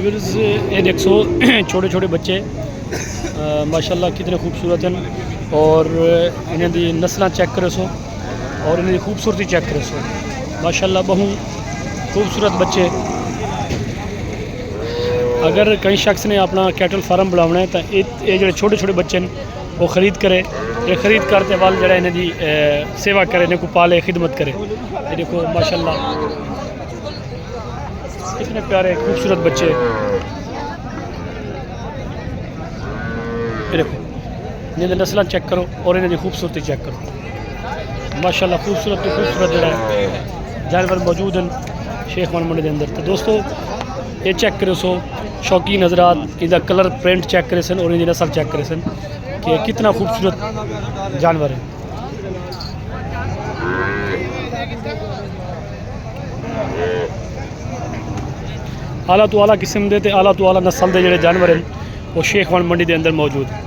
Viewers ये देखो छोटे छोटे बच्चे माशाल्लाह कितने खूबसूरत हैं और इन्हें दी नस्ल चेक करे सो और इन्हें दी खूबसूरती चेक करे सो माशाल्लाह बहु खूबसूरत बच्चे। अगर कई शख्स ने अपना कैटल फार्म बनाना है तो ये जो छोटे छोटे बच्चे हैं वो ख़रीद करे, ये ख़रीद करते वाल जरा इन्हें दी सेवा करे, इन्हें को पाले खिदमत करे। ये देखो माशाल्लाह कितने प्यारे खूबसूरत बच्चे। ये देखो इन्हें नस्ल चेक करो और इन्हें दी खूबसूरती चेक करो माशाल्लाह खूबसूरत तो खूबसूरत जरा जानवर मौजूद हैं शेख वन मंडी के अंदर। तो दोस्तों ये चेक करो सो शौकीन हजरात इनका कलर प्रिंट चेक करे सन और इनकी नस्ल चेक करे सन कि कितना खूबसूरत जानवर है। आला तो आला किस्म के आला तो आला नस्ल के जोड़े जानवर हैं वो शेख वन मंडी के अंदर मौजूद है।